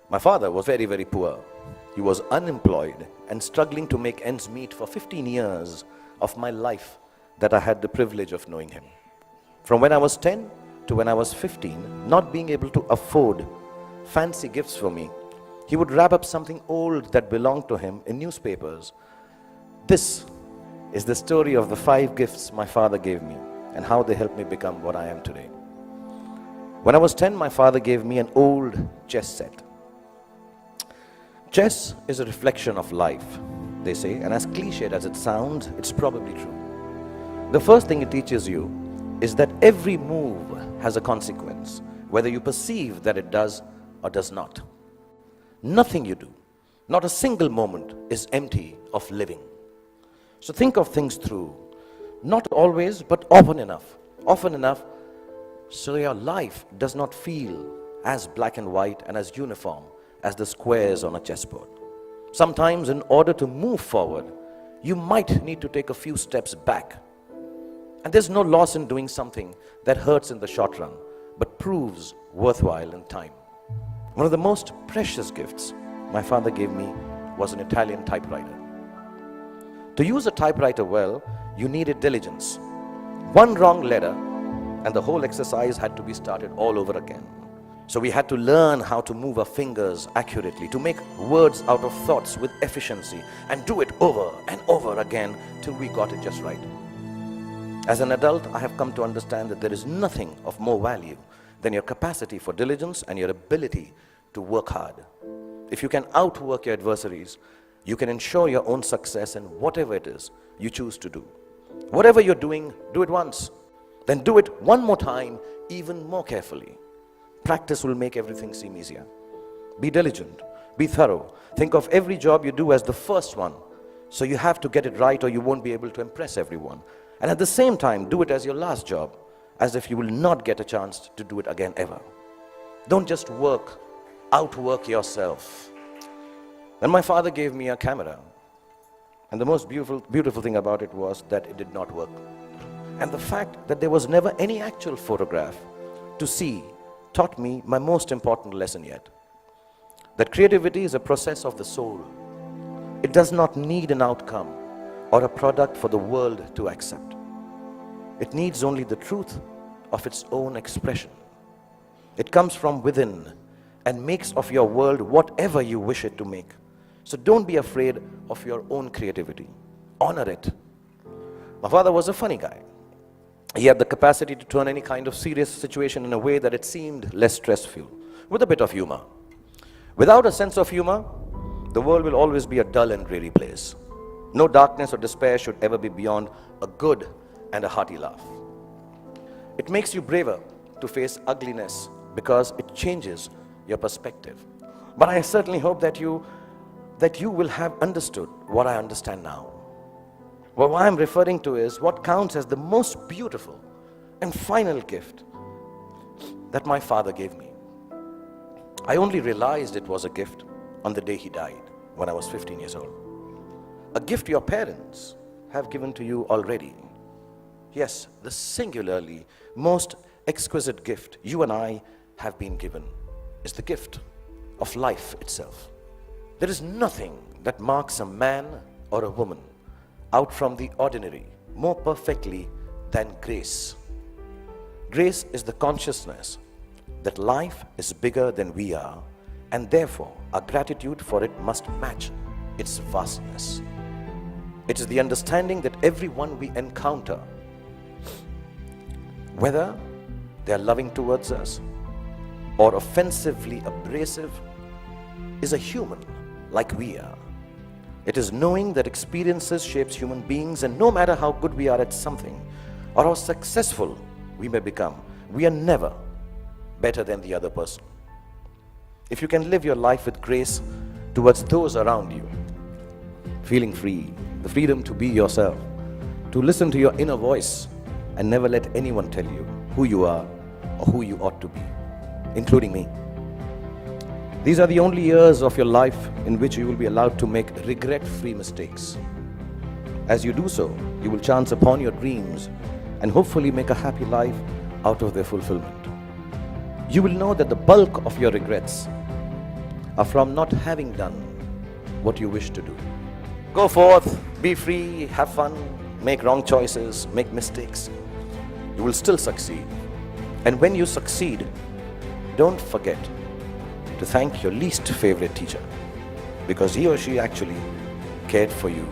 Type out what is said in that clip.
My father was very, very poor. He was unemployed and struggling to make ends meet for 15 years of my life that I had the privilege of knowing him. From when I was 10 to when I was 15, not being able to afford fancy gifts for me, he would wrap up something old that belonged to him in newspapers. This is the story of the 5 gifts my father gave me and how they helped me become what I am today. When I was 10, my father gave me an old chess set. Chess is a reflection of life, they say, and as cliched as it sounds, it's probably true. The first thing it teaches you is that every move has a consequence, whether you perceive that it does or does not. Nothing you do, not a single moment, is empty of living. So think of things through, not always, but often enough, so your life does not feel as black and white and as uniform as the squares on a chessboard. Sometimes, in order to move forward, you might need to take a few steps back. And there's no loss in doing something that hurts in the short run, but proves worthwhile in time. One of the most precious gifts my father gave me was an Italian typewriter. To use a typewriter well, you needed diligence. One wrong letter, and the whole exercise had to be started all over again. So we had to learn how to move our fingers accurately, to make words out of thoughts with efficiency, and do it over and over again till we got it just right. As an adult, I have come to understand that there is nothing of more value than your capacity for diligence and your ability to work hard. If you can outwork your adversaries, you can ensure your own success in whatever it is you choose to do. Whatever you're doing, do it once. Then do it one more time, even more carefully. Practice will make everything seem easier. Be diligent, be thorough. Think of every job you do as the first one. So you have to get it right or you won't be able to impress everyone. And at the same time, do it as your last job, as if you will not get a chance to do it again ever. Don't just outwork yourself. Then my father gave me a camera. And the most beautiful thing about it was that it did not work. And the fact that there was never any actual photograph to see taught me my most important lesson yet. That creativity is a process of the soul. It does not need an outcome or a product for the world to accept. It needs only the truth of its own expression. It comes from within and makes of your world whatever you wish it to make. So don't be afraid of your own creativity. Honor it. My father was a funny guy. He had the capacity to turn any kind of serious situation in a way that it seemed less stressful, with a bit of humor. Without a sense of humor, the world will always be a dull and dreary place. No darkness or despair should ever be beyond a good and a hearty laugh. It makes you braver to face ugliness because it changes your perspective. But I certainly hope that you will have understood what I understand now. Well, what I'm referring to is what counts as the most beautiful and final gift that my father gave me. I only realized it was a gift on the day he died, when I was 15 years old. A gift your parents have given to you already. Yes, the singularly most exquisite gift you and I have been given is the gift of life itself. There is nothing that marks a man or a woman out from the ordinary more perfectly than grace. Grace is the consciousness that life is bigger than we are, and therefore our gratitude for it must match its vastness. It is the understanding that everyone we encounter, whether they are loving towards us or offensively abrasive, is a human like we are. It is knowing that experiences shapes human beings, and no matter how good we are at something or how successful we may become, we are never better than the other person. If you can live your life with grace towards those around you, feeling free, the freedom to be yourself, to listen to your inner voice and never let anyone tell you who you are or who you ought to be, including me. These are the only years of your life in which you will be allowed to make regret-free mistakes. As you do so, you will chance upon your dreams and hopefully make a happy life out of their fulfillment. You will know that the bulk of your regrets are from not having done what you wish to do. Go forth, be free, have fun, make wrong choices, make mistakes. You will still succeed. And when you succeed, don't forget to thank your least favorite teacher, because he or she actually cared for you